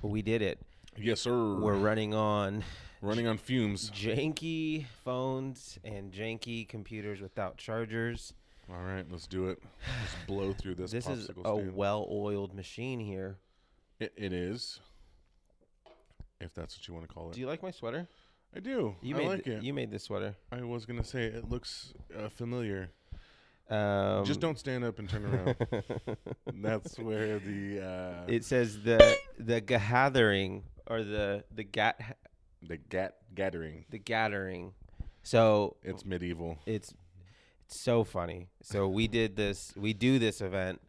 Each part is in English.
We did it. Yes, sir. We're running on fumes. janky phones and janky computers without chargers. All right, let's do it. Let's blow through this. This is popsicle a stand. well-oiled machine here. It is, if that's what you want to call it. Do you like my sweater? I do. I like it. You made this sweater. I was gonna say it looks familiar. Just don't stand up and turn around. That's where the it says the gathering or the gathering. The gathering. So It's medieval. It's so funny. So we do this event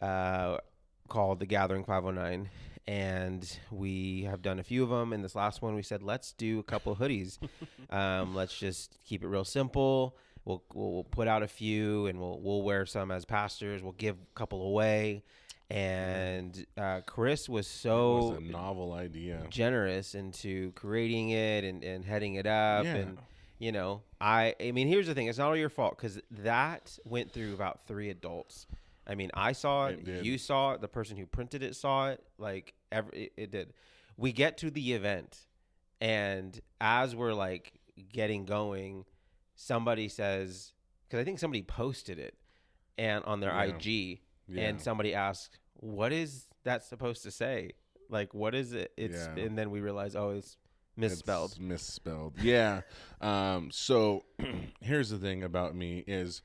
called the Gathering 509, and we have done a few of them. In this last one, we said, let's do a couple of hoodies. Let's just keep it real simple. We'll put out a few, and we'll wear some as pastors. We'll give a couple away. And Chris was It was a novel idea. generous into creating it and heading it up. Yeah. And, you know, I mean, here's the thing. It's not all your fault because that went through about 3 adults. I mean, I saw it. It did. You saw it. The person who printed it saw it. Like, it did. We get to the event, and as we're, like, getting going, somebody says, because I think somebody posted it and on their IG, and somebody asked, what is that supposed to say? Like, what is it? And then we realize, oh, it's misspelled. It's misspelled. Yeah. So here's the thing about me is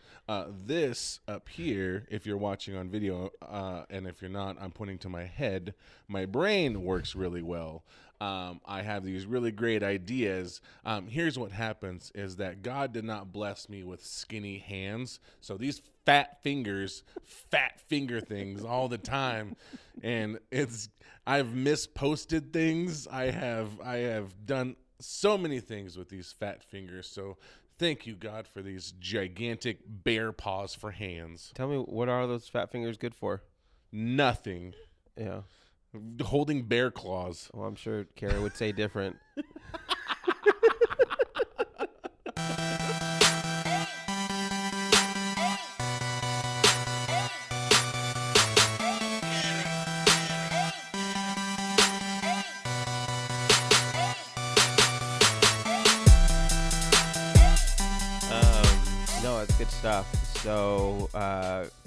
this up here, if you're watching on video, and if you're not, I'm pointing to my head. My brain works really well. I have these really great ideas. Here's what happens is that God did not bless me with skinny hands. So these fat finger things all the time. And I've misposted things. I have done so many things with these fat fingers. So thank you, God, for these gigantic bear paws for hands. Tell me, what are those fat fingers good for? Nothing. Yeah. Holding bear claws. Well, I'm sure Kara would say different. No, it's good stuff. So,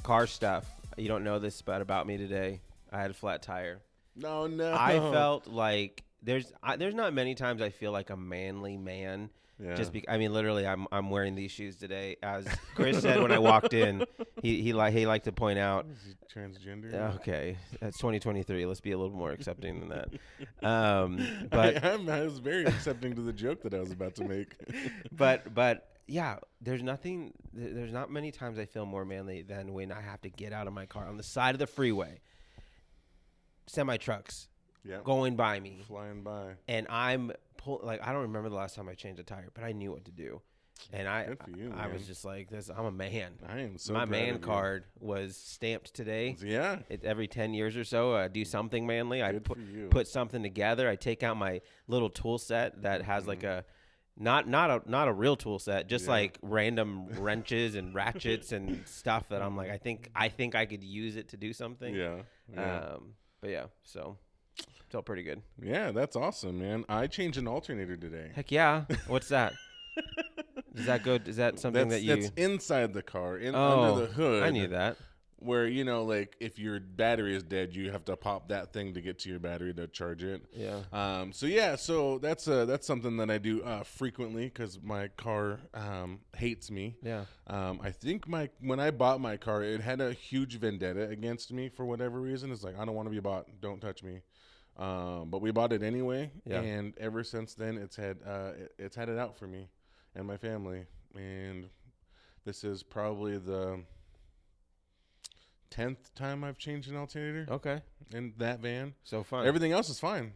car stuff. You don't know this, but about me today, I had a flat tire. No. I felt like there's not many times I feel like a manly man. Yeah. I mean, literally, I'm wearing these shoes today. As Chris said when I walked in, he liked to point out. Is he transgender? Okay, that's 2023. Let's be a little more accepting than that. But I was very accepting to the joke that I was about to make. but yeah, there's not many times I feel more manly than when I have to get out of my car on the side of the freeway. Semi trucks going by me, flying by, and I'm I don't remember the last time I changed a tire, but I knew what to do, and Good for you, I man. was just like this. I'm a man. I am so my proud man of you. card was stamped today. Yeah, Every 10 years or so, I do something manly. I Good for you. put something together. I take out my little tool set that has like a not a real tool set, just like random wrenches and ratchets and stuff that I'm like, I think I could use it to do something. Yeah. But yeah, so felt pretty good. Yeah, that's awesome, man. I changed an alternator today. Heck yeah. What's that? Is that good? Is that something that's inside the car, under the hood. I knew that. Where, like if your battery is dead, you have to pop that thing to get to your battery to charge it. Yeah. So that's something that I do frequently because my car hates me. Yeah. I think when I bought my car, it had a huge vendetta against me for whatever reason. It's like, I don't want to be bought. Don't touch me. But we bought it anyway. Yeah. And ever since then, it's had it out for me and my family. And this is probably the 10th time I've changed an alternator. Okay. In that van. So fun. Everything else is fine.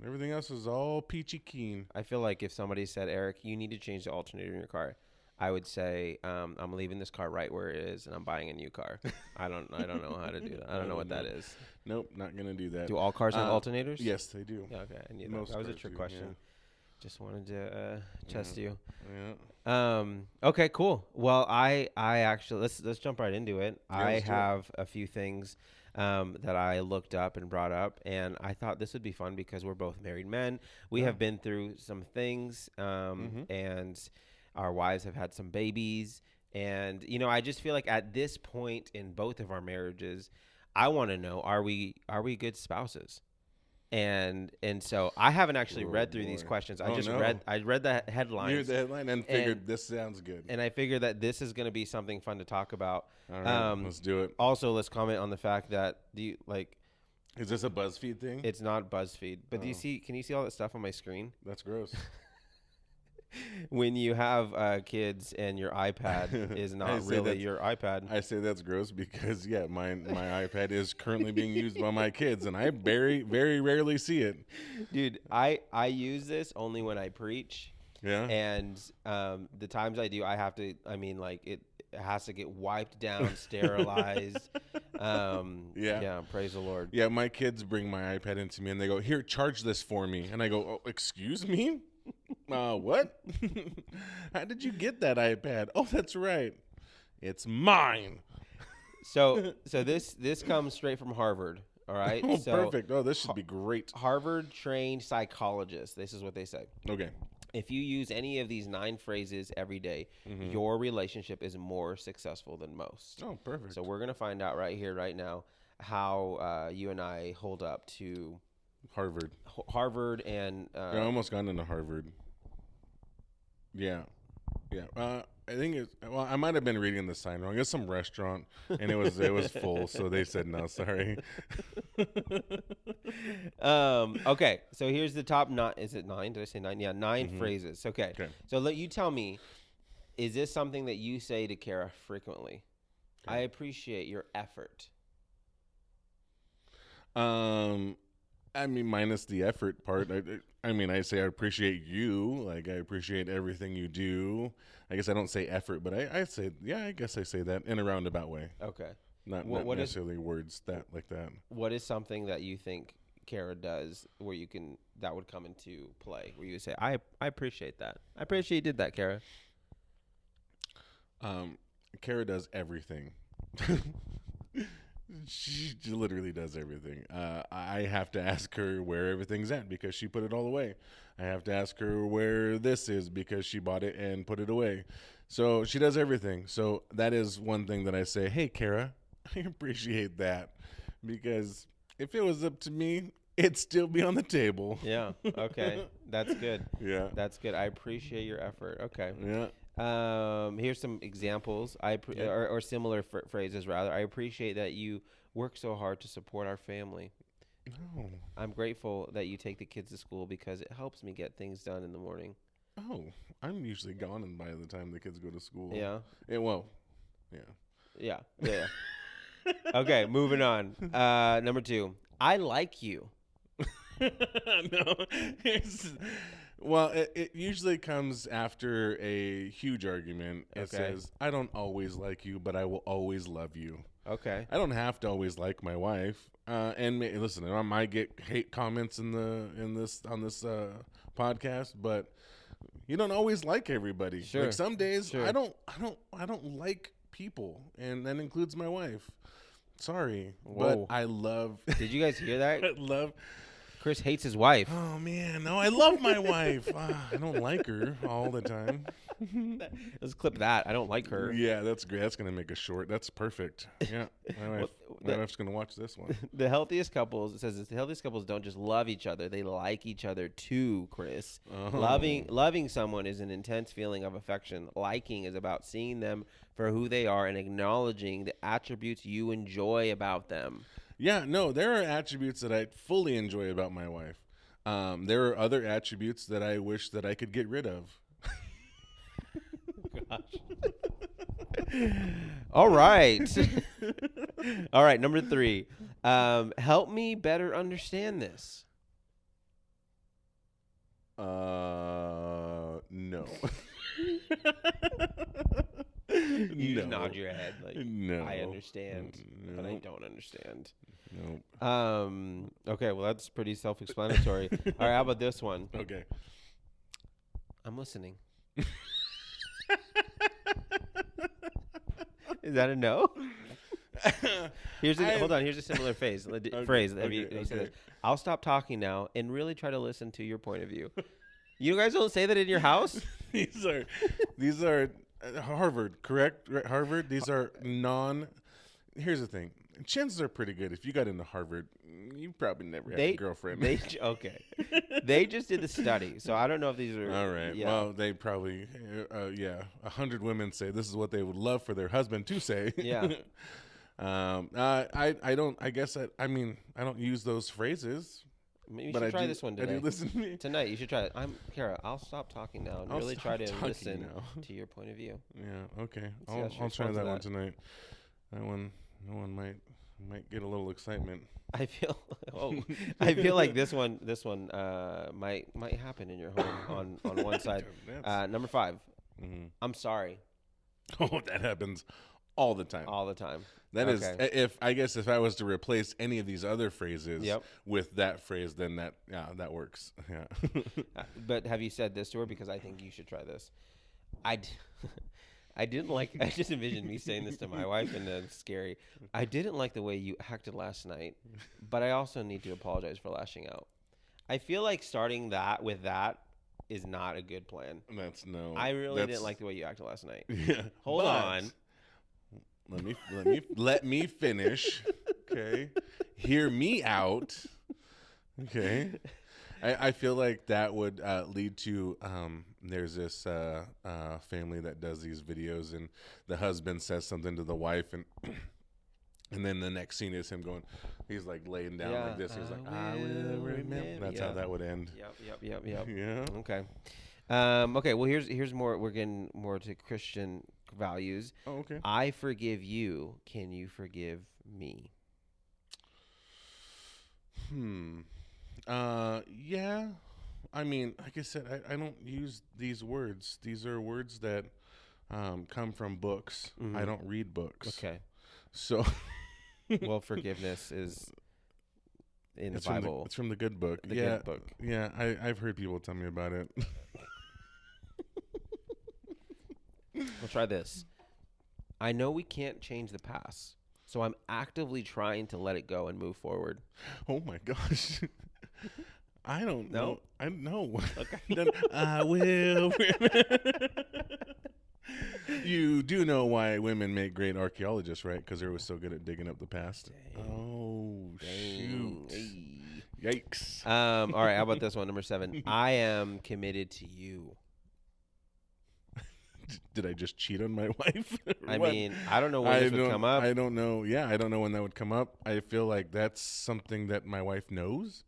Everything else is all peachy keen. I feel like if somebody said, Eric, you need to change the alternator in your car, I would say, I'm leaving this car right where it is, and I'm buying a new car. I don't know how to do that. I don't know what that is. Nope, not gonna do that. Do all cars have alternators? Yes, they do. Yeah, okay. I knew Most that was a cars trick do, question. yeah. Just wanted to test you. Yeah. Okay, cool. Well, I actually let's jump right into it. Yeah, I let's do it. have a few things. that I looked up and brought up, and I thought this would be fun because we're both married men. We Yeah. have been through some things, and our wives have had some babies, and I just feel like at this point in both of our marriages, I want to know, are we good spouses? And so I haven't actually Oh, read through these boy. questions. I Oh, just no. read the You heard headlines, the headline and figured this sounds good. and I figured that this is going to be something fun to talk about. All right, let's do it. Also, let's comment on the fact that Is this a BuzzFeed thing? it's not BuzzFeed, but Oh. can you see all that stuff on my screen? That's gross. When you have kids and your iPad is I not say really that's- your iPad. I say that's gross because my iPad is currently being used by my kids, and I very very rarely see it. Dude, I use this only when I preach. Yeah. And the times I do, I have to. I mean, like it has to get wiped down, sterilized. Yeah. Praise the Lord. Yeah, my kids bring my iPad into me and they go, "Here, charge this for me," and I go, "Oh, excuse me, what? How did you get that iPad? Oh, that's right, it's mine." So this comes straight from Harvard. All right. Oh, So perfect. Oh, this should be great. Harvard trained psychologists. This is what they say. Okay. If you use any of these 9 phrases every day, your relationship is more successful than most. Oh, perfect. So we're gonna find out right here, right now, how you and I hold up to Harvard and I almost got into Harvard. Yeah. I think it's I might have been reading the sign wrong. It's some restaurant, and it was full, so they said no. Sorry. Okay, so here's the top 9. Is it 9? Did I say 9? Yeah, 9 phrases. Okay. So let you tell me, is this something that you say to Kara frequently? Okay. I appreciate your effort. I mean, minus the effort part. I mean, I say I appreciate you. Like, I appreciate everything you do. I guess I don't say effort, but I say, yeah, I guess I say that in a roundabout way. Okay. Not What is- necessarily words like that. What is something that you think Kara does where that would come into play, where you would say, I appreciate that. I appreciate you did that, Kara. Kara does everything. She literally does everything. I have to ask her where everything's at because she put it all away. I have to ask her where this is because she bought it and put it away. So she does everything. So that is one thing that I say, hey, Kara, I appreciate that. Because if it was up to me, it'd still be on the table. Yeah. Okay. That's good. Yeah. That's good. I appreciate your effort. Okay. Yeah. Here's some examples. Or similar phrases rather. I appreciate that you work so hard to support our family. Oh. I'm grateful that you take the kids to school because it helps me get things done in the morning. Oh, I'm usually gone by the time the kids go to school. Yeah. Yeah. Yeah. Okay, moving on. Number 2. I like you. No. Well, it usually comes after a huge argument. It Okay. says, I don't always like you, but I will always love you. Okay. I don't have to always like my wife. Listen, I might get hate comments on this podcast, but you don't always like everybody. Sure. Like some days Sure. I don't like people, and that includes my wife. Sorry, Whoa. but I love. Did you guys hear that? I love. Chris hates his wife. Oh man, no, I love my wife. I don't like her all the time. Let's clip that. I don't like her. Yeah, that's great. That's gonna make a short. That's perfect. Yeah, my wife's gonna watch this one. The healthiest couples, it says the healthiest couples don't just love each other, they like each other too, Chris. Oh. Loving someone is an intense feeling of affection. Liking is about seeing them for who they are and acknowledging the attributes you enjoy about them. Yeah, no, there are attributes that I fully enjoy about my wife. There are other attributes that I wish that I could get rid of. All right. All right, number 3. Help me better understand this. No. You just No. nod your head like, No. I understand, but I Nope. don't understand. Nope. Okay, well, that's pretty self-explanatory. All right, how about this one? Okay. I'm listening. Is that a no? Hold on. Here's a similar phrase. Phrase. Have you okay. said this? I'll stop talking now and really try to listen to your point of view. You guys don't say that in your house? these are Harvard, correct? Right, Harvard. These are non. Here's the thing. Chances are pretty good. If you got into Harvard, you probably never had a girlfriend. Okay. They just did the study, so I don't know if these are. All right. Yeah. Well, they probably, 100 women say this is what they would love for their husband to say. Yeah. I don't. I guess I mean I don't use those phrases. Maybe you should try this one today. I do listen to me. Tonight, you should try it. Kara, I'll stop talking now and I'll really try to stop talking listen now. to your point of view. Yeah. Okay. See how she I'll try responds to that one that. tonight. That one might get a little excitement. I feel like this one might happen in your home on one side. Number 5. Mm-hmm. I'm sorry. Oh, that happens all the time. All the time. That is, Okay. if I was to replace any of these other phrases Yep. with that phrase, then that works. Yeah. But have you said this to her? Because I think you should try this. I didn't like. I just envisioned me saying this to my wife, and it's scary. I didn't like the way you acted last night, but I also need to apologize for lashing out. I feel like starting that with that is not a good plan. I really didn't like the way you acted last night. Yeah. Hold on. Let me finish. Okay. Hear me out. Okay. I feel like that would lead to there's this family that does these videos, and the husband says something to the wife, and and then the next scene is him going, he's like laying down like this. He's like, I will remember. That's how that would end. Yep. Yeah. Okay. Okay. Well, here's more. We're getting more to Christian values. Oh, okay. I forgive you. Can you forgive me? Yeah. I mean, like I said, I don't use these words. These are words that come from books. Mm-hmm. I don't read books. Okay. So. Well, forgiveness is in the It's Bible. It's from the good book. The good book. Yeah, I've heard people tell me about it. We'll try this. I know we can't change the past, so I'm actively trying to let it go and move forward. Oh my gosh. I don't know. I know. Okay. Then I will. You do know why women make great archaeologists, right? Because they were so good at digging up the past. Dang. Oh, shoot. Hey. Yikes. All right. How about this one? Number 7. I am committed to you. Did I just cheat on my wife? I mean, I don't know when this would come up. I don't know. Yeah, I don't know when that would come up. I feel like that's something that my wife knows.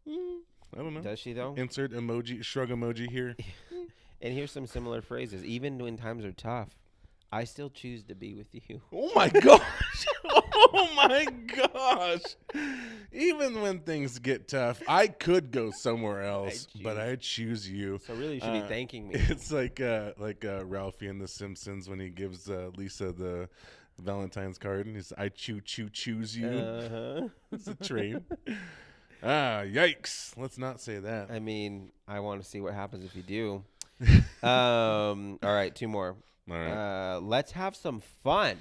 I don't know. Does she, though? Insert emoji, shrug emoji here. And here's some similar phrases. Even when times are tough, I still choose to be with you. Oh my gosh. Oh my gosh. Even when things get tough, I could go somewhere else, but I choose you. So really you should be thanking me. It's like Ralphie in The Simpsons when he gives Lisa the Valentine's card and he's I choose you. Uh-huh. It's a train. Yikes. Let's not say that. I mean, I want to see what happens if you do. All right, 2 more. All right. Let's have some fun.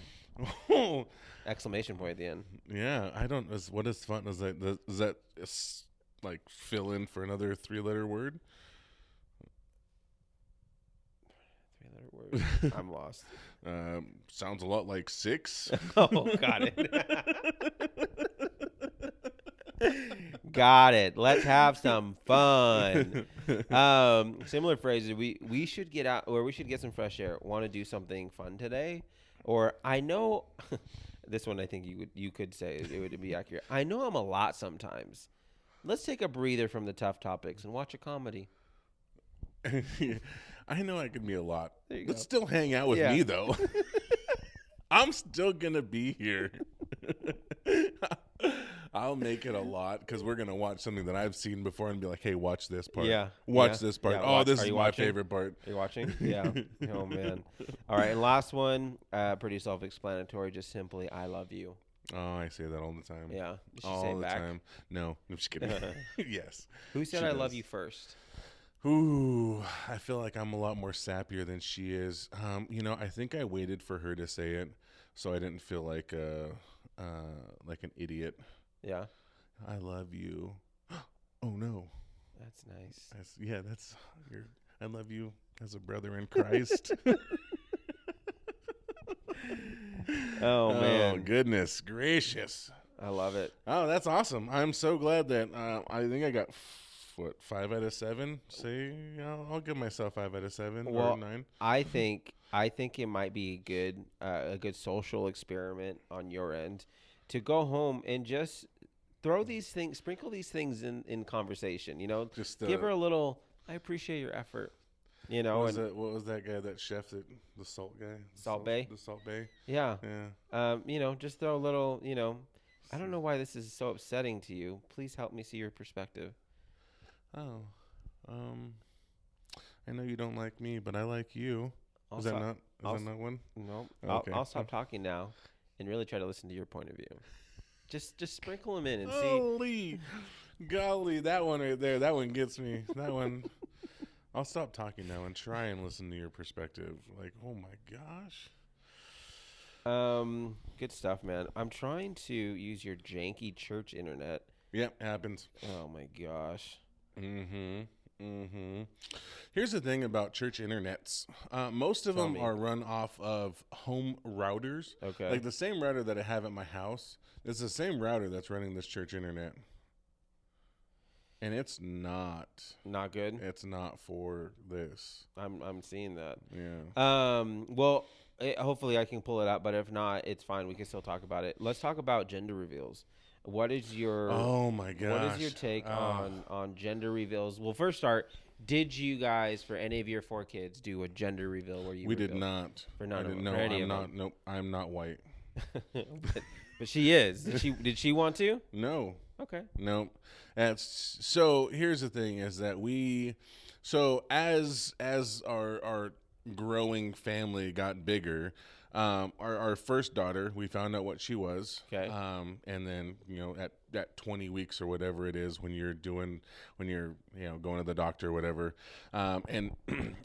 Exclamation point at the end. Yeah, I don't. What is fun? Is that like fill in for another 3-letter word? 3-letter word. I'm lost. Sounds a lot like 6. Oh, got it. Got it. Let's have some fun. Similar phrases. We should get out, or we should get some fresh air. Want to do something fun today? Or I know this one. I think you could say it would be accurate. I know I'm a lot sometimes. Let's take a breather from the tough topics and watch a comedy. I know I can be a lot. There you Let's go. still hang out with Yeah. me though. I'm still gonna be here. I'll make it a lot because we're gonna watch something that I've seen before and be like, "Hey, watch this part. Watch this part. Yeah, Oh, this are is you my watching? favorite part." Are you watching? Yeah. Oh man. All right, and last one. Pretty self-explanatory. Just simply, I love you. Oh, I say that all the time. Yeah. You should all say the back. time. No, I'm just kidding. Yes. Who said She I love does. you first? Ooh, I feel like I'm a lot more sappier than she is. I think I waited for her to say it so I didn't feel like an idiot. Yeah. I love you. Oh no. That's nice. That's your. I love you as a brother in Christ. Oh man, goodness gracious! I love it. Oh, that's awesome. I'm so glad that I think I got 5 out of 7. Say, I'll give myself 5 out of 7 or 9. I think it might be a good social experiment on your end to go home and just sprinkle these things in conversation. Just give her a little. I appreciate your effort. What was that guy, that chef, the salt guy? Salt Bay? The Salt Bay. Yeah. Yeah. Just throw a little, I don't know why this is so upsetting to you. Please help me see your perspective. Oh. I know you don't like me, but I like you. Is that not one? No. Okay. I'll stop talking now and really try to listen to your point of view. Just sprinkle them in and see. Holy golly, that one right there, that one gets me. That one. I'll stop talking now and try and listen to your perspective. Like, oh my gosh. Good stuff, man. I'm trying to use your janky church internet. Yep, happens. Oh my gosh. Here's the thing about church internets. Most of them are run off of home routers. Okay. Like the same router that I have at my house. It's the same router that's running this church internet. And it's not good. It's not for this. I'm seeing that. Yeah. Well, hopefully I can pull it up, but if not, it's fine. We can still talk about it. Let's talk about gender reveals. What is your Oh my gosh. What is your take on gender reveals? Well, first start. Did you guys, for any of your 4 kids, do a gender reveal where you? We did not. For none of them. No, for any I'm of not. them. Nope. I'm not white. but she is. Did she want to? No. Okay. Nope. So here's the thing: is that as our growing family got bigger, our first daughter, we found out what she was. Okay. And then at 20 weeks or whatever it is when you're going to the doctor or whatever, and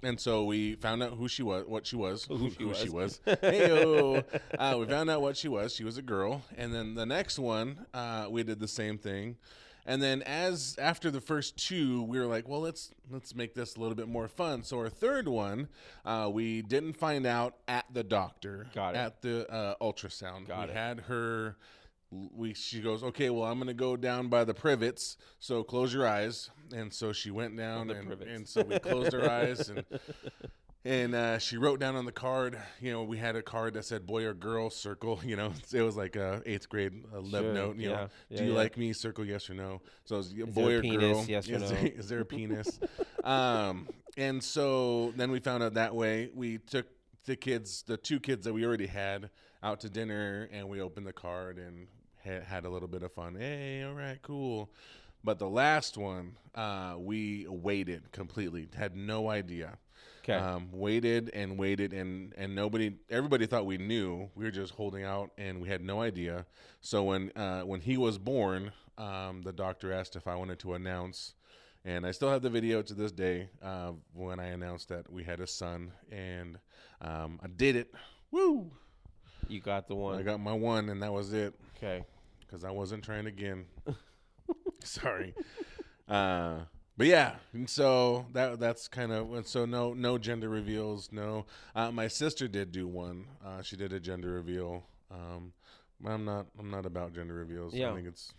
and so we found out who she was, what she was, who she was. Heyo. We found out what she was. She was a girl. And then the next one, we did the same thing. And then after the first 2, we were like, well, let's make this a little bit more fun. So our third one, we didn't find out at the doctor. Got it. At the ultrasound. Got we it. had her. She goes, okay, well, I'm going to go down by the privates, so close your eyes. And so she went down, and so we closed our eyes, and she wrote down on the card, we had a card that said boy or girl, circle, it was like a 8th grade love note, do you like me, circle yes or no. So it was boy or girl. Yes or no. Is there a penis? And so then we found out that way. We took the 2 kids that we already had out to dinner, and we opened the card and had a little bit of fun. Hey, all right, cool. But the last one, we waited completely. Had no idea. Okay. Waited, and everybody thought we knew. We were just holding out, and we had no idea. So when he was born, the doctor asked if I wanted to announce, and I still have the video to this day when I announced that we had a son, and I did it. Woo! You got the one. I got my one, and that was it. Okay. Because I wasn't trying again. Sorry. But yeah, and so that's kind of, so no gender reveals. No, my sister did do one. She did a gender reveal. I'm not about gender reveals. Yeah. I think it's.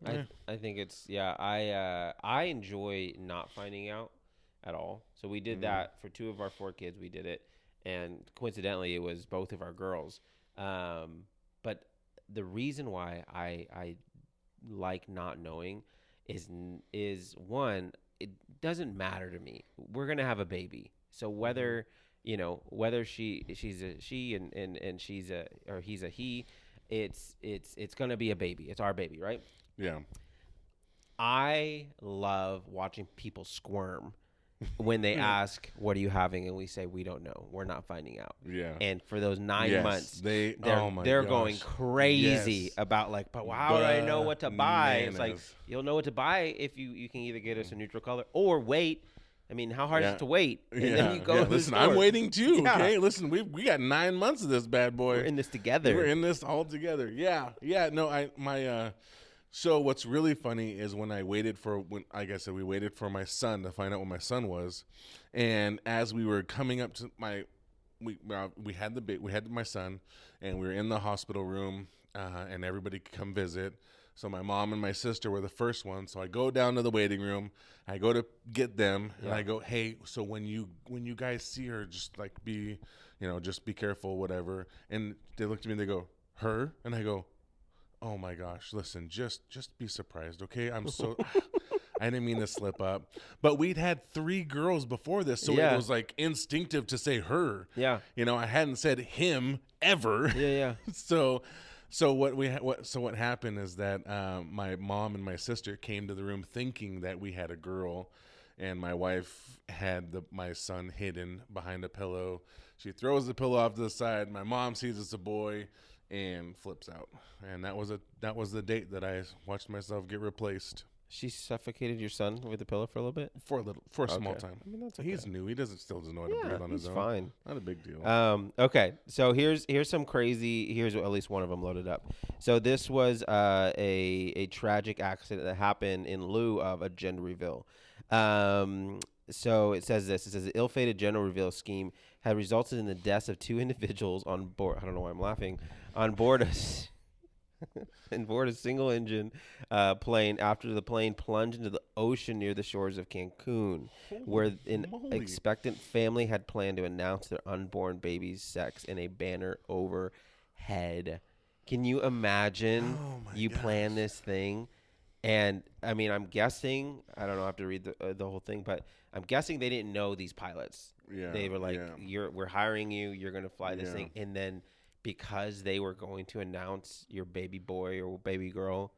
I think it's I enjoy not finding out at all. So we did that for 2 of our 4 kids. We did it, and coincidentally, it was both of our girls. But the reason why I like not knowing is one, it doesn't matter to me. We're gonna have a baby, so whether she's a she and she's a or he's a he, it's gonna be a baby. It's our baby, right? Yeah. I love watching people squirm when they ask, "What are you having?" and we say, "We don't know. We're not finding out." Yeah. And for those 9 months, they're gosh. going crazy about but how do I know what to buy? Bananas. It's like, you'll know what to buy if you can either get us a neutral color or wait I mean, how hard is Yeah. it to wait? And Yeah. then you go Yeah. to the Listen, I'm store. waiting too. Yeah. Okay. Listen, we got 9 months of this bad boy. We're in this together. We're in this all together. Yeah. Yeah. No, so what's really funny is when like I said, we waited for my son to find out what my son was. And as we were coming up to we had my son, and we were in the hospital room, and everybody could come visit. So my mom and my sister were the first ones. So I go down to the waiting room. I go to get them, and I go, "Hey, so when you guys see her, just like just be careful, whatever." And they look at me and they go, "Her?" And I go, "Oh my gosh, listen, just be surprised, okay? I'm so I didn't mean to slip up." But we'd had 3 girls before this, so it was like instinctive to say her. Yeah. I hadn't said him ever. Yeah. So what happened is that my mom and my sister came to the room thinking that we had a girl, and my wife had my son hidden behind a pillow. She throws the pillow off to the side. My mom sees it's a boy and flips out. And that was the date that I watched myself get replaced. She suffocated your son with a pillow for a little bit? For a small time. I mean, that's okay. He's new. He still doesn't know how to breathe on his own. He's fine. Not a big deal. Okay, so here's some crazy. Here's at least one of them loaded up. So this was a tragic accident that happened in lieu of a gender reveal. So it says this. It says the ill-fated gender reveal scheme had resulted in the deaths of 2 individuals on board. I don't know why I'm laughing. On board a single-engine plane after the plane plunged into the ocean near the shores of Cancun, where an expectant family had planned to announce their unborn baby's sex in a banner overhead. Can you imagine plan this thing? And, I mean, I'm guessing, I don't know, I have to read the whole thing, but I'm guessing they didn't know these pilots. Yeah, they were like, we're hiring you, you're going to fly this thing, and then because they were going to announce your baby boy or baby girl,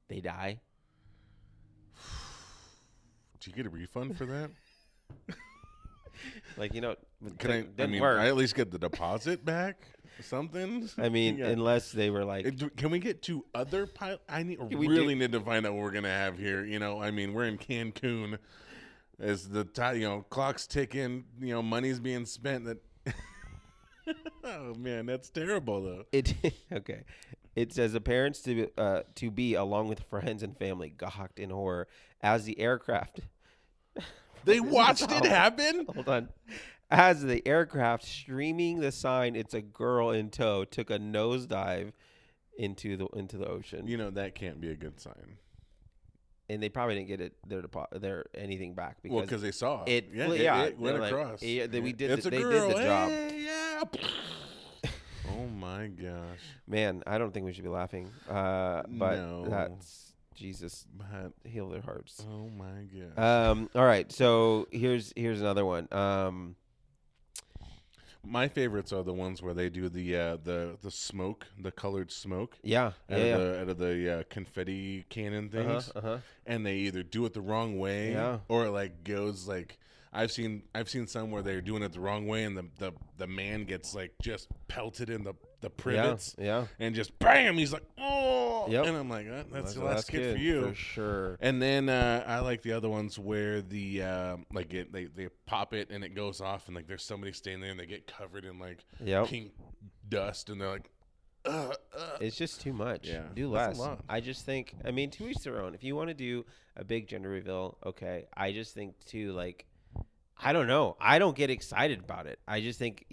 they die. Did you get a refund for that? Like, Can I at least get the deposit back? Something? I mean, unless they were like... Can we get 2 other pilots? Need to find out what we're going to have here. I mean, we're in Cancun. As the clock's ticking, money's being spent that... Oh man, that's terrible though. Okay. It says the parents to be along with friends and family gawked in horror as the aircraft. They watched it happen. Hold on. As the aircraft streaming the sign, "It's a girl in tow," took a nosedive into the ocean. That can't be a good sign. And they probably didn't get their anything back because they saw it. It went across. They did it's the, a they girl. did the job. Hey, yeah. Oh my gosh, man! I don't think we should be laughing. But no. That's Jesus. Heal their hearts. Oh my gosh. All right. So here's another one. My favorites are the ones where they do the smoke, the colored smoke. Yeah, out of the confetti cannon things, and they either do it the wrong way, or it like goes like I've seen some where they're doing it the wrong way, and the man gets like just pelted in the privets, and just bam, he's like, oh, and I'm like, that's the last kid for you for sure. And then I like the other ones where the they pop it and it goes off, and like there's somebody standing there and they get covered in like pink dust, and they're like, it's just too much. Yeah, do less. I just think, I mean, to each their own. If you want to do a big gender reveal, okay. I just think too, like, I don't know. I don't get excited about it. I just think,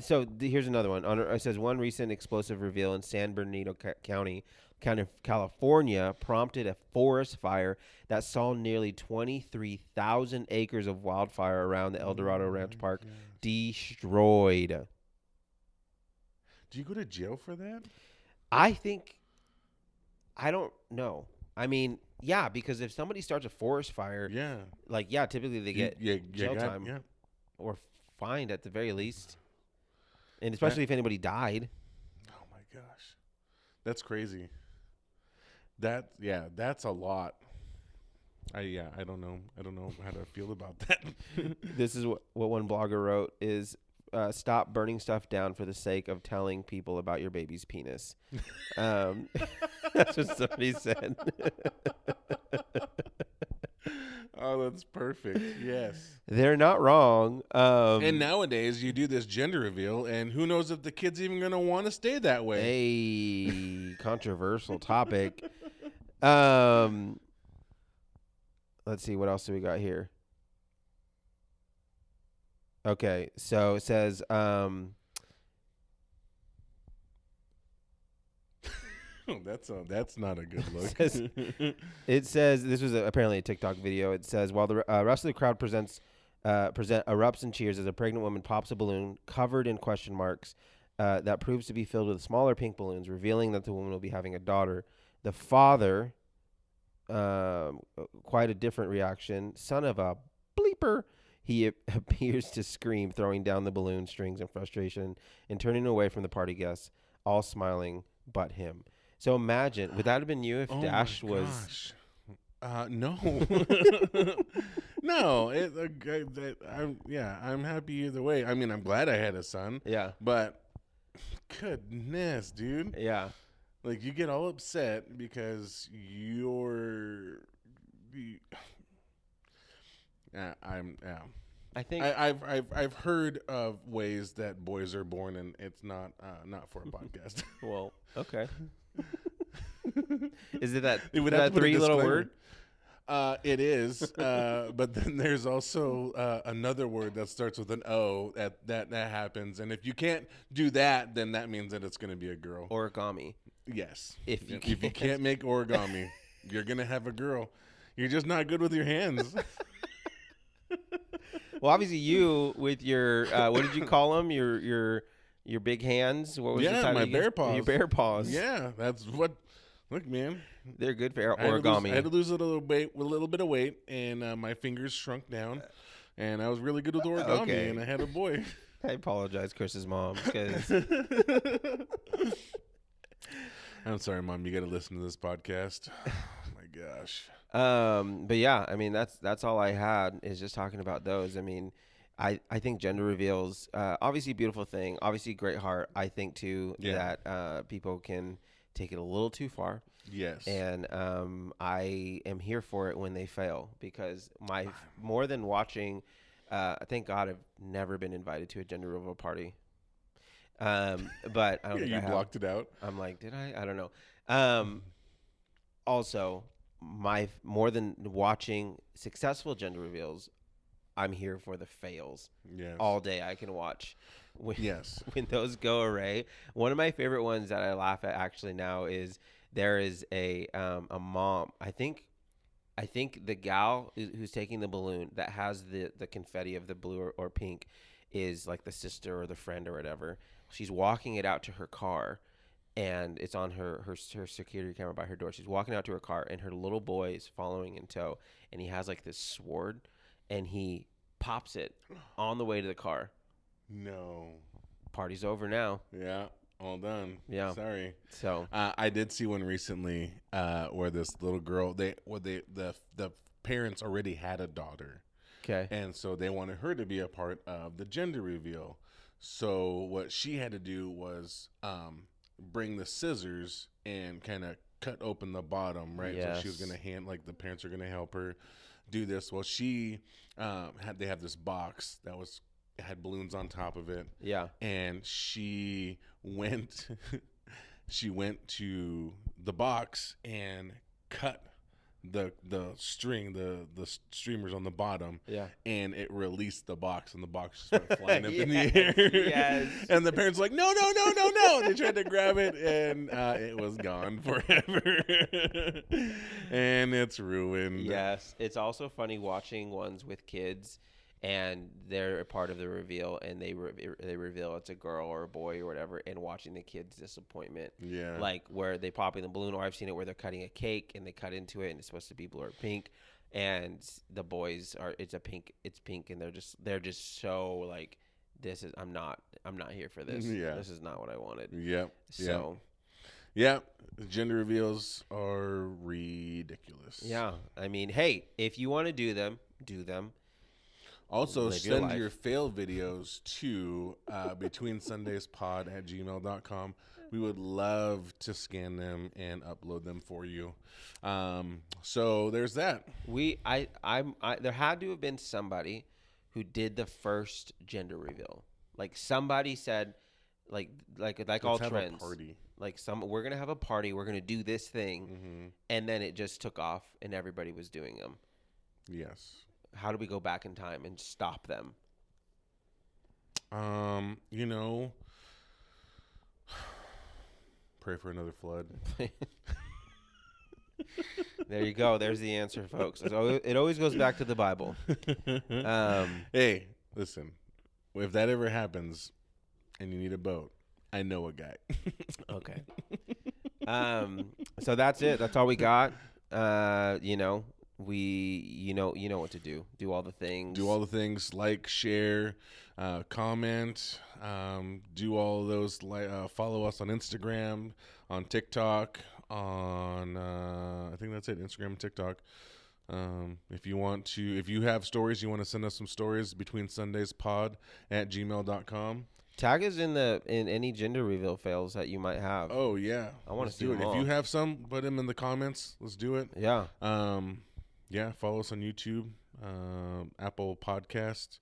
So here's another one. It says one recent explosive reveal in San Bernardino County, California, prompted a forest fire that saw nearly 23,000 acres of wildfire around the El Dorado Ranch Park destroyed. Do you go to jail for that? I don't know. I mean, yeah, because if somebody starts a forest fire, typically they get jail time or fined at the very least. And especially if anybody died. Oh my gosh. That's crazy. That's a lot. I don't know. I don't know how to feel about that. This is what one blogger wrote is stop burning stuff down for the sake of telling people about your baby's penis. That's what somebody said. Oh, That's perfect. Yes. They're not wrong. And nowadays, you do this gender reveal, and who knows if the kid's even going to want to stay that way. A controversial topic. Let's see, what else do we got here? Okay, so it says, That's not a good look. it says this was apparently a TikTok video. It says while the rest of the crowd present erupts and cheers as a pregnant woman pops a balloon covered in question marks that proves to be filled with smaller pink balloons, revealing that the woman will be having a daughter. The father, quite a different reaction. Son of a bleeper. He appears to scream, throwing down the balloon strings in frustration and turning away from the party guests, all smiling but him. So imagine, would that have been you if Dash was? No, no. I'm happy either way. I mean, I'm glad I had a son. Yeah, but goodness, dude. yeah. Like you get all upset because I think I've heard of ways that boys are born, and it's not for a podcast. Well, okay. Is it that It would have to put a 3 little disclaimer. word? It is, but then there's also another word that starts with an O that happens, and if you can't do that, then that means that it's going to be a girl. Origami. Yes. If you can't make origami, you're going to have a girl. You're just not good with your hands. Well, obviously you with your what did you call them? Your big hands. What was the title my again? bear paws. Your bear paws. Yeah, that's what. Look, man, They're good for I origami. had to lose a little bit of weight, and my fingers shrunk down, and I was really good with origami, Okay. and I had a boy. I apologize, Chris's mom, because I'm sorry, Mom. You got to listen to this podcast. Oh my gosh. but yeah, I mean that's all I had is just talking about those. I mean, I think gender reveals, obviously a beautiful thing, obviously great heart. I think too that people can take it a little too far. Yes. And I am here for it when they fail, because more than watching, thank God I've never been invited to a gender reveal party. But I don't think you I have. blocked it out. I'm like, did I? I don't know. Also, more than watching successful gender reveals, I'm here for the fails. Yes. All day I can watch. Yes. When those go awry. One of my favorite ones that I laugh at actually now is there is a mom. I think the gal who's taking the balloon that has the confetti of the blue or pink is like the sister or the friend or whatever. She's walking it out to her car, and it's on her security camera by her door. She's walking out to her car, and her little boy is following in tow, and he has like this sword, and he pops it on the way to the car. No. Party's over now. Yeah. All done. Yeah. Sorry. So I did see one recently where this little girl, the parents already had a daughter. okay. And so they wanted her to be a part of the gender reveal. So what she had to do was bring the scissors and kind of cut open the bottom, right? Yes. So she was going to the parents are going to help her do this. Well, they have this box that had balloons on top of it. Yeah. And she went to the box and cut the string, the streamers on the bottom. Yeah. And it released the box, and the box just went flying up in the air. Yes. And the parents were like, no. They tried to grab it, and it was gone forever. And it's ruined. Yes. It's also funny watching ones with kids, and they're a part of the reveal, and they reveal it's a girl or a boy or whatever, and watching the kids' disappointment. Yeah. Like where they pop in the balloon, or I've seen it where they're cutting a cake and they cut into it and it's supposed to be blue or pink, and the boys it's pink, and they're just so like, I'm not here for this. Yeah. This is not what I wanted. Yep. So Yeah. Gender reveals are ridiculous. yeah, I mean, hey, if you want to do them, do them. Also, Live your send life. your fail videos to betweensundayspod@gmail.com. We would love to scan them and upload them for you. So there's that. There had to have been somebody who did the first gender reveal. Like somebody said, like all Let's have trends. a party. Like we're gonna have a party. We're gonna do this thing, Mm-hmm. and then it just took off, and everybody was doing them. Yes. How do we go back in time and stop them? You know, pray for another flood. There you go. There's the answer, folks. It always goes back to the Bible. Hey, listen, if that ever happens and you need a boat, I know a guy. Okay. So that's it. That's all we got. You know what to do. Do all the things. Do all the things, like, share, comment, do all of those, follow us on Instagram, on TikTok, on, I think that's it, Instagram and TikTok. If you have stories, you want to send us some stories, betweensundayspod@gmail.com. Tag us in any gender reveal fails that you might have. Oh yeah, I want to see do it. them all. If you have some, put them in the comments. Let's do it. Yeah. Yeah, follow us on YouTube, Apple Podcast,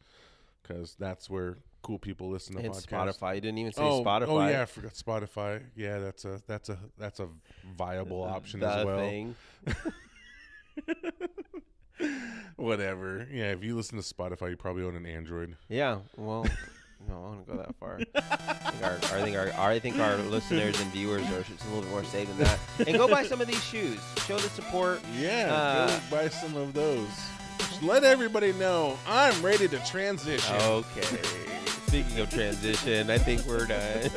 because that's where cool people listen to And podcasts. Spotify. You didn't even say Spotify. Oh yeah, I forgot Spotify. Yeah, that's a viable option as well. Thing. Whatever. Yeah, if you listen to Spotify, you probably own an Android. Yeah. Well, no, I don't go that far. I think our listeners and viewers are a little bit more safe than that. And go buy some of these shoes. Show the support. Yeah, go buy some of those. Just let everybody know I'm ready to transition. Okay. Speaking of transition, I think we're done.